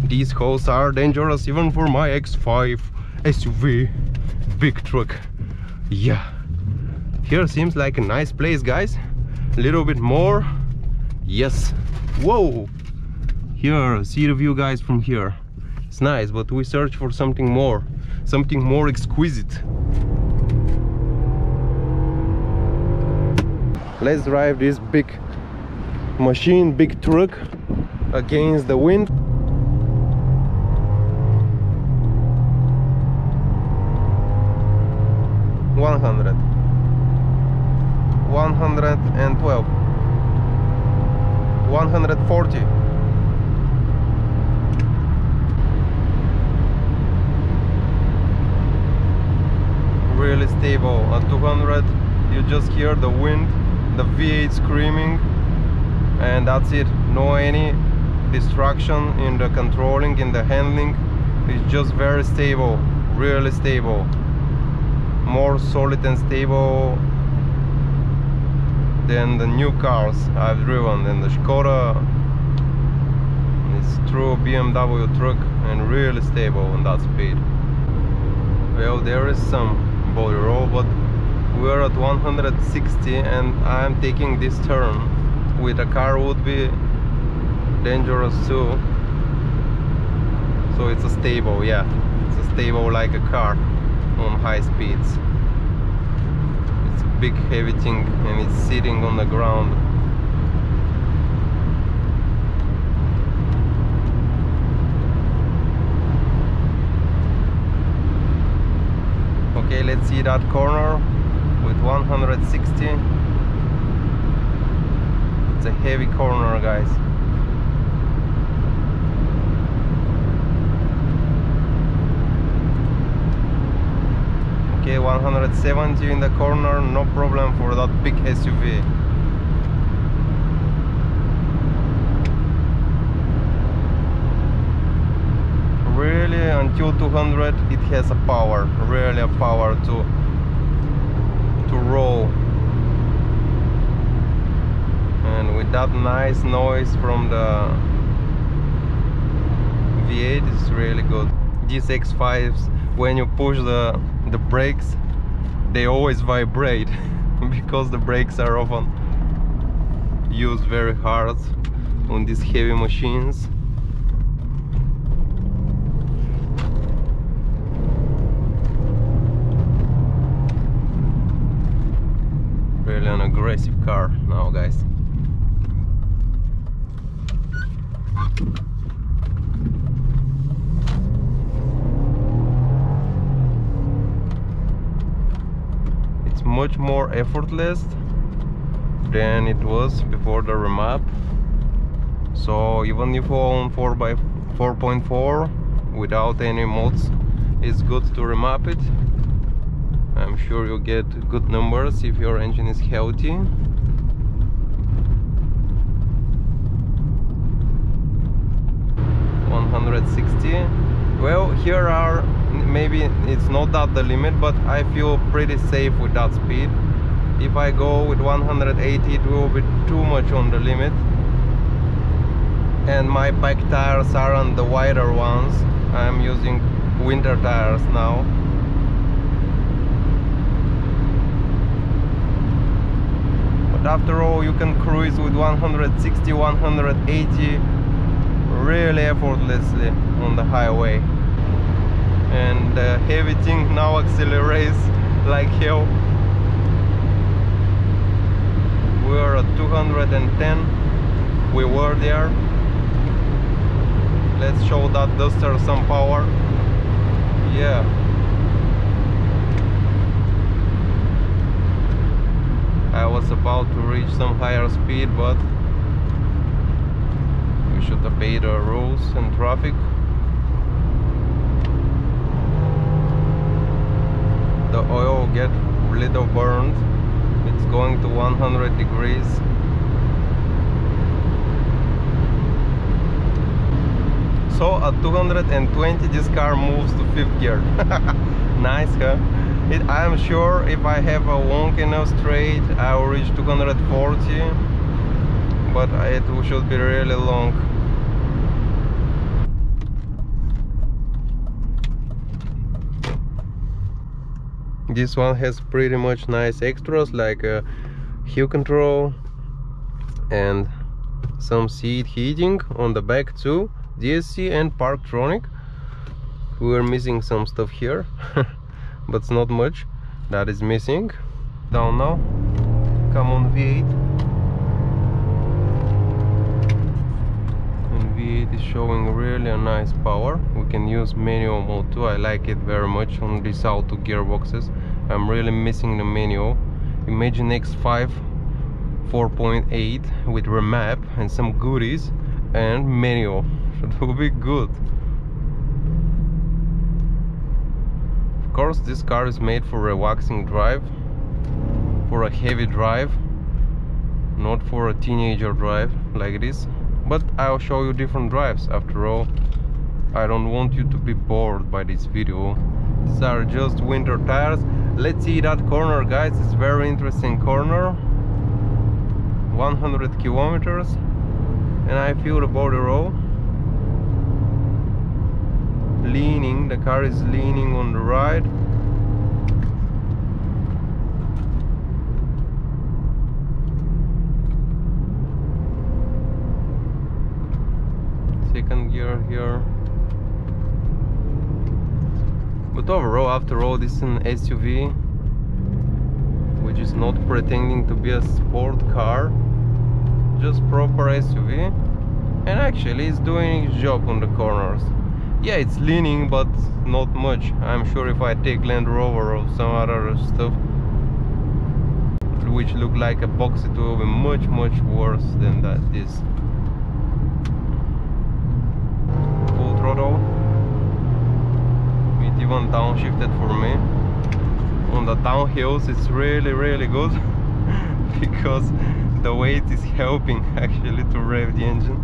These holes are dangerous even for my X5 SUV big truck. Yeah, here seems like a nice place, guys. A little bit more. Yes. Whoa, here, see the view, guys, from here. It's nice, but we search for something more exquisite. Let's drive this big machine, big truck against the wind. $100, $112, $140. Really stable. At 200 you just hear the wind, the V8 screaming, and that's it. No any distraction in the controlling, in the handling. It's just very stable, really stable. More solid and stable than the new cars I've driven. And the Skoda, it's true BMW truck and really stable on that speed. Well, there is some body roll, but we're at 160 and I'm taking this turn. With a car would be dangerous too. So it's a stable, yeah, it's a stable like a car on high speeds. It's a big heavy thing and it's sitting on the ground. Okay, let's see that corner with 160. It's a heavy corner, guys. Okay, 170 in the corner, no problem for that big SUV. Really, until 200 it has a power, really a power to roll. And with that nice noise from the V8, it's really good. These X5s, when you push the brakes, they always vibrate because the brakes are often used very hard on these heavy machines. Really an aggressive car now, guys. Much more effortless than it was before the remap. So even if you own 4.4 without any mods, it's good to remap it. I'm sure you get good numbers if your engine is healthy. 160. Well, here are, maybe it's not that the limit, but I feel pretty safe with that speed. If I go with 180, it will be too much on the limit. And my bike tires aren't the wider ones. I'm using winter tires now. But after all, you can cruise with 160, 180 really effortlessly on the highway. And the heavy thing now accelerates like hell. We are at 210. We were there. Let's show that duster some power. Yeah. I was about to reach some higher speed, but we should obey the rules and traffic. The oil get a little burned. It's going to 100 degrees. So at 220 this car moves to 5th gear. Nice, huh? I'm sure if I have a long enough straight I will reach 240, but it should be really long. This one has pretty much nice extras like a hue control and some seat heating on the back too, DSC and Parktronic. We were missing some stuff here but it's not much that is missing. Down now, come on V8, and V8 is showing really a nice power. We can use manual mode too. I like it very much on these auto gearboxes. I'm really missing the manual. Imagine X5 4.8 with remap and some goodies and manual. It will be good. Of course, this car is made for relaxing drive, for a heavy drive, not for a teenager drive like this. But I'll show you different drives. After all, I don't want you to be bored by this video. These are just winter tires. Let's see that corner, guys. It's very interesting corner. 100 kilometers, and I feel the body roll. Leaning, the car is leaning on the right. Second gear here. But overall, after all, this is an SUV which is not pretending to be a sport car, just proper SUV, and actually it's doing its job on the corners. Yeah, it's leaning, but not much. I'm sure if I take Land Rover or some other stuff which look like a box, it will be much worse than this. Full throttle. It even downshifted for me. On the downhills it's really good because the weight is helping actually to rev the engine.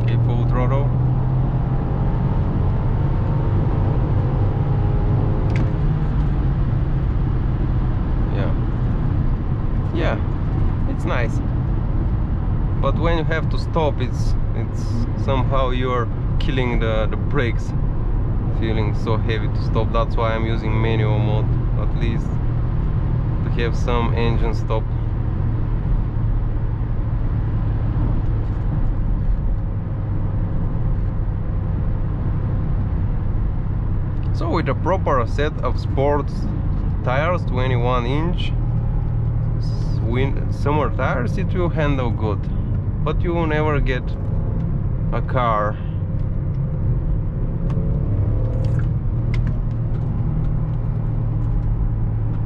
Okay, full throttle. Yeah, it's nice, but when you have to stop, it's somehow you're killing the brakes, feeling so heavy to stop. That's why I'm using manual mode, at least to have some engine stop. So with a proper set of sports tires, 21-inch summer tires, it will handle good, but you will never get a car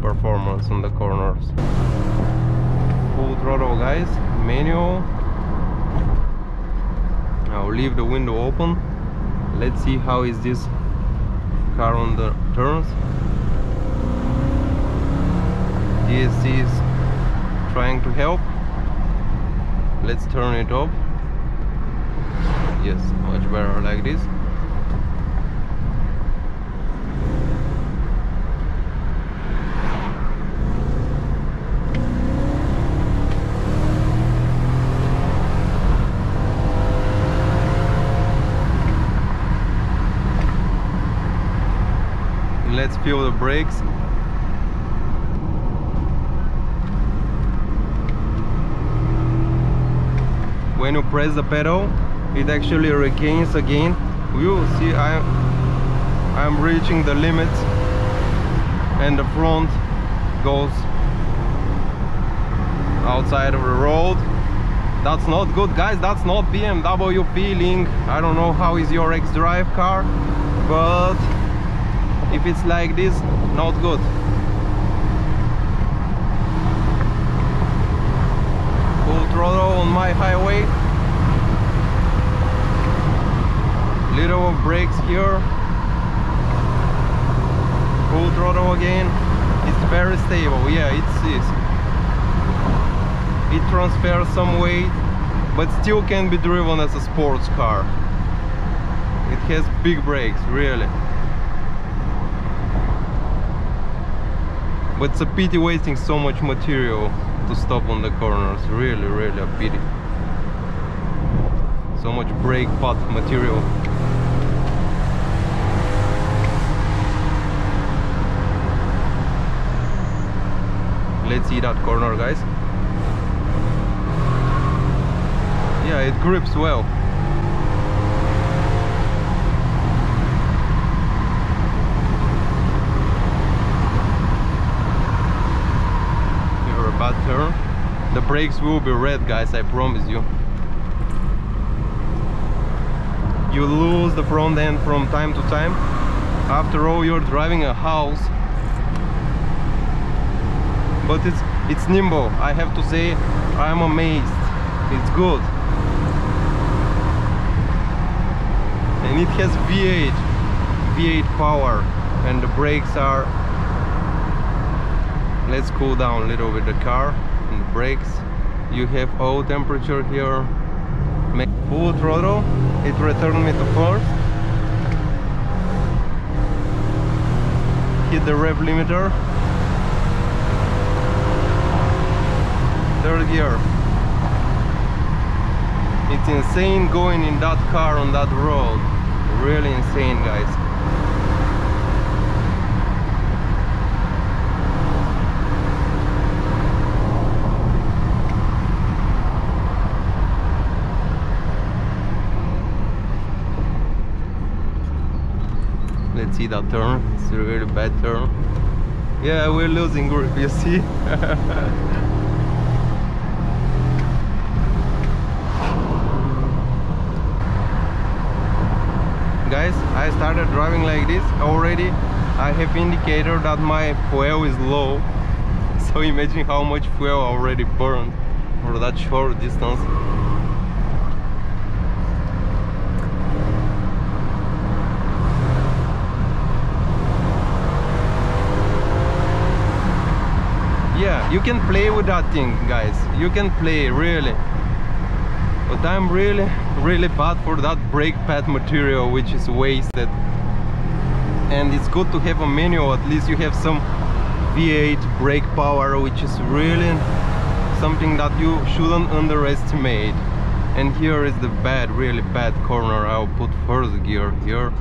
performance on the corners. Full throttle, guys, manual. I'll leave the window open. Let's see how is this car on the turns. DSC is trying to help. Let's turn it off. Yes, much better like this. Let's feel the brakes. When you press the pedal, it actually regains again. You will see I'm reaching the limit, and the front goes outside of the road. That's not good, guys. That's not BMW feeling. I don't know how is your X-Drive car, but if it's like this, not good. Full throttle on my highway. Little brakes here. Full throttle again. It's very stable. Yeah, it transfers some weight, but still can be driven as a sports car. It has big brakes, really. But it's a pity wasting so much material to stop on the corners. Really a pity. So much brake pad material. Let's see that corner, guys. Yeah, it grips well. You're a bad turn. The brakes will be red, guys, I promise you. You lose the front end from time to time. After all, you're driving a house. But it's nimble. I have to say, I'm amazed. It's good. And it has V8 power, and the brakes are... Let's cool down a little bit the car and the brakes. You have oil temperature here. Make full throttle. It returned me to first. Hit the rev limiter. Third gear. It's insane going in that car on that road. Really insane, guys. Let's see that turn. It's a really bad turn. Yeah, we're losing grip, you see. Guys, I started driving like this already. I have indicator that my fuel is low. So imagine how much fuel already burned for that short distance. Yeah, you can play with that thing, guys. You can play, really. But I'm really bad for that brake pad material, which is wasted. And it's good to have a manual. At least you have some V8 brake power, which is really something that you shouldn't underestimate. And here is the bad, really bad corner. I'll put first gear here.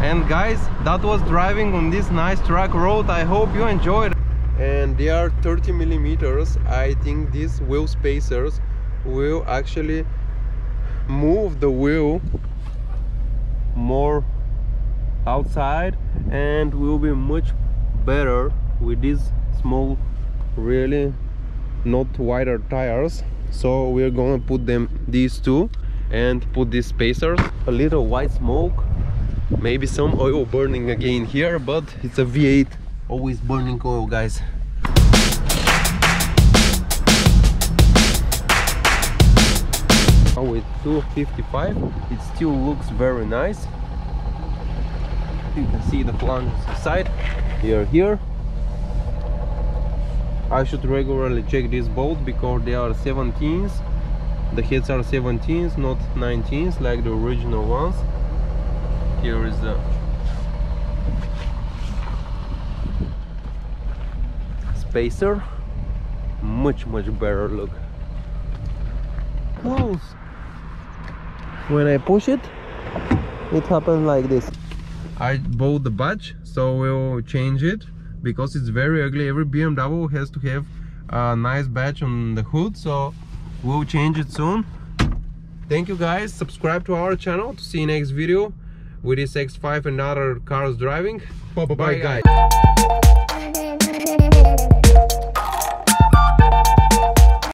And guys, that was driving on this nice track road. I hope you enjoyed. And they are 30 millimeters. I think these wheel spacers will actually move the wheel more outside and will be much better with these small, really not wider tires. So we're gonna put these two and put these spacers. A little white smoke, maybe some oil burning again here, but it's a V8, always burning oil, guys. With 255 it still looks very nice. You can see the flanges inside here. I should regularly check this bolt because they are 17s. The heads are 17s, not 19s like the original ones. Here is the spacer. Much better look. Close. When I push it, it happens like this. I bought the badge, so we'll change it because it's very ugly. Every BMW has to have a nice badge on the hood, so we'll change it soon. Thank you guys. Subscribe to our channel to see next video with this X5 and other cars driving. Bye guys.